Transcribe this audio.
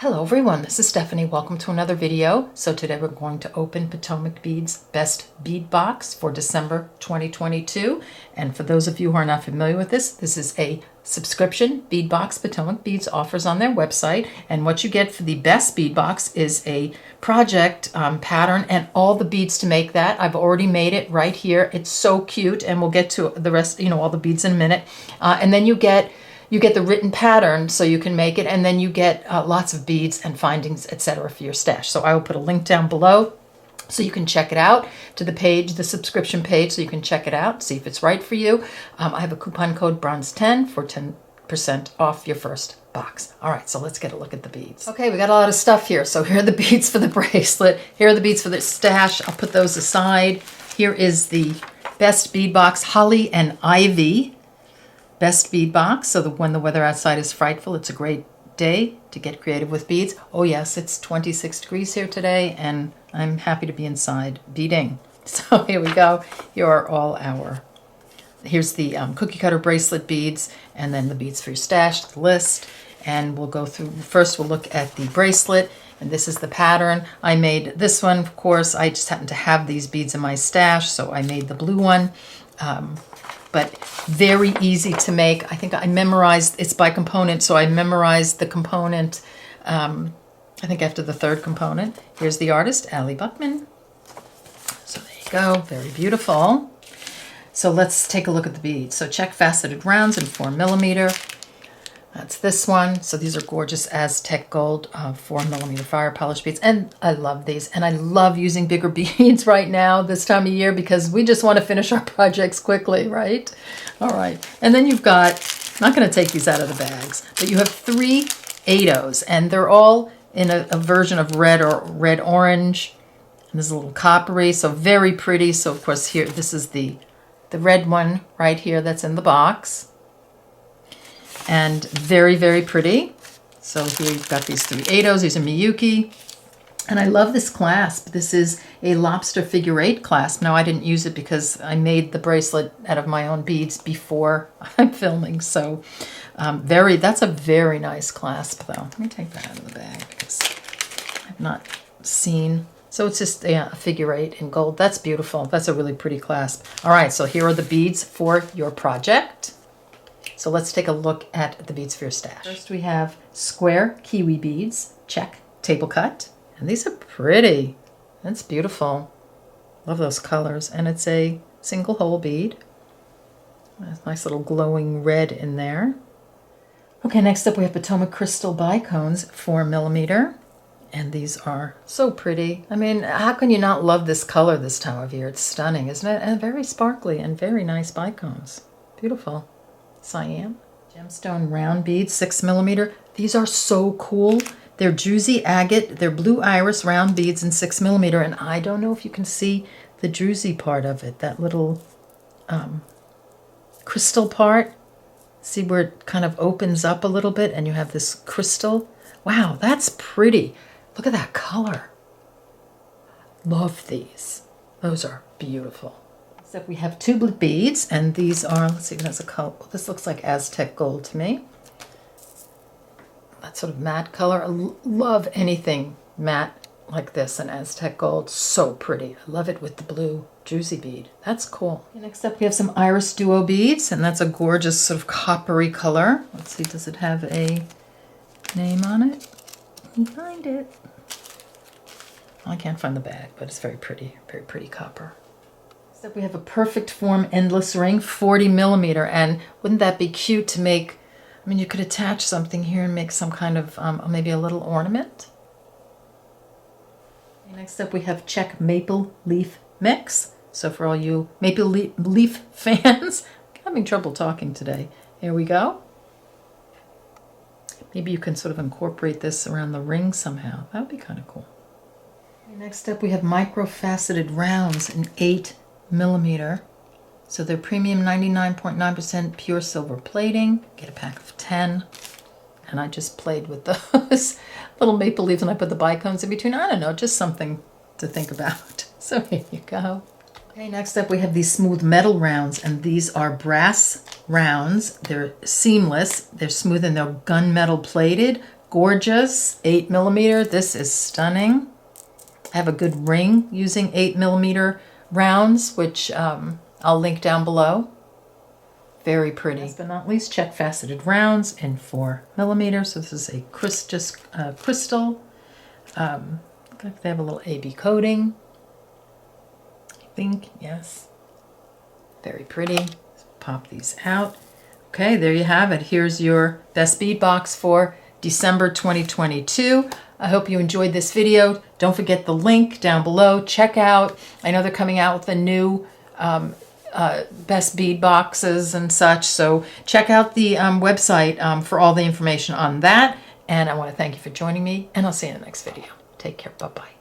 Hello everyone, this is Stephanie. Welcome to another video. So today we're going to open Potomac Bead's Best Bead Box for December 2022. And for those of you who are not familiar with this is a subscription bead box Potomac Beads offers on their website. And what you get for the Best Bead Box is a project pattern and all the beads to make that. I've already made it right here. It's so cute, and we'll get to the rest, all the beads in a minute. And then you get the written pattern so you can make it, and then you get lots of beads and findings, etc. for your stash. So I will put a link down below so you can check it out, to the page, the subscription page, so you can check it out, see if it's right for you. I have a coupon code Bronze10 for 10% off your first box. All right, so let's get a look at the beads. Okay, we got a lot of stuff here. So here are the beads for the bracelet. Here are the beads for the stash. I'll put those aside. Here is the Best Bead Box Holly and Ivy Best Bead Box. So when the weather outside is frightful, it's a great day to get creative with beads. Oh yes, it's 26 degrees here today, and I'm happy to be inside beading. So here we go. Here are all here's the cookie cutter bracelet beads, and then the beads for your stash, the list. And we'll go through, first we'll look at the bracelet, and this is the pattern. I made this one, of course. I just happen to have these beads in my stash, so I made the blue one. But very easy to make. I think I memorized, it's by component, so I memorized the component, I think after the third component. Here's the artist, Allie Buckman. So there you go, very beautiful. So let's take a look at the beads. So check faceted rounds in 4mm. That's this one. So these are gorgeous Aztec gold 4mm fire polish beads. And I love these. And I love using bigger beads right now this time of year because we just want to finish our projects quickly, right? All right. And then you've got, I'm not going to take these out of the bags, but you have 3 8-0s. And they're all in a version of red or red-orange. And there's a little coppery, so very pretty. So of course here, this is the red one right here that's in the box. And very, very pretty. So here you've got these 3 8-0s. These are Miyuki. And I love this clasp. This is a lobster figure 8 clasp. Now I didn't use it because I made the bracelet out of my own beads before I'm filming. So that's a very nice clasp though. Let me take that out of the bag because I've not seen. So it's just a figure 8 in gold. That's beautiful. That's a really pretty clasp. All right, so here are the beads for your project. So let's take a look at the beads for your stash. First we have square kiwi beads, check, table cut. And these are pretty. That's beautiful. Love those colors. And it's a single hole bead. Nice little glowing red in there. Okay, next up we have Potomac crystal bicones, 4mm. And these are so pretty. I mean, how can you not love this color this time of year? It's stunning, isn't it? And very sparkly and very nice bicones. Beautiful. Cyan. Gemstone round beads, 6mm. These are so cool. They're druzy agate, they're blue iris round beads in 6mm, and I don't know if you can see the druzy part of it, that little crystal part. See where it kind of opens up a little bit and you have this crystal. Wow, that's pretty. Look at that color. Love these. Those are beautiful. Except we have 2 blue beads, and these are, let's see, that's a color. This looks like Aztec gold to me. That sort of matte color. I love anything matte like this, and Aztec gold. So pretty. I love it with the blue juicy bead. That's cool. Okay, next up we have some Iris Duo beads, and that's a gorgeous sort of coppery color. Let's see, does it have a name on it? Let me find it. I can't find the bag, but it's very pretty copper. Next up we have a perfect form endless ring, 40mm, and wouldn't that be cute to make? I mean, you could attach something here and make some kind of maybe a little ornament. Okay, next up we have check maple leaf mix. So for all you maple leaf fans, I'm having trouble talking today. Here we go. Maybe you can sort of incorporate this around the ring somehow. That would be kind of cool. Okay, next up we have micro-faceted rounds in 8mm. So they're premium 99.9% pure silver plating. Get a pack of 10. And I just played with those little maple leaves and I put the bicones in between. I don't know, just something to think about. So here you go. Okay, next up we have these smooth metal rounds, and these are brass rounds. They're seamless, they're smooth, and they're gunmetal plated. Gorgeous, 8mm. This is stunning. I have a good ring using 8mm rounds, which I'll link down below. Very pretty. Last but not least, check faceted rounds in 4mm. So this is a crystal. Look like they have a little AB coating. I think, yes. Very pretty. Let's pop these out. Okay, there you have it. Here's your best bead box for December 2022. I hope you enjoyed this video. Don't forget the link down below. Check out, I know they're coming out with a new best bead boxes and such. So check out the website for all the information on that. And I want to thank you for joining me, and I'll see you in the next video. Take care. Bye-bye.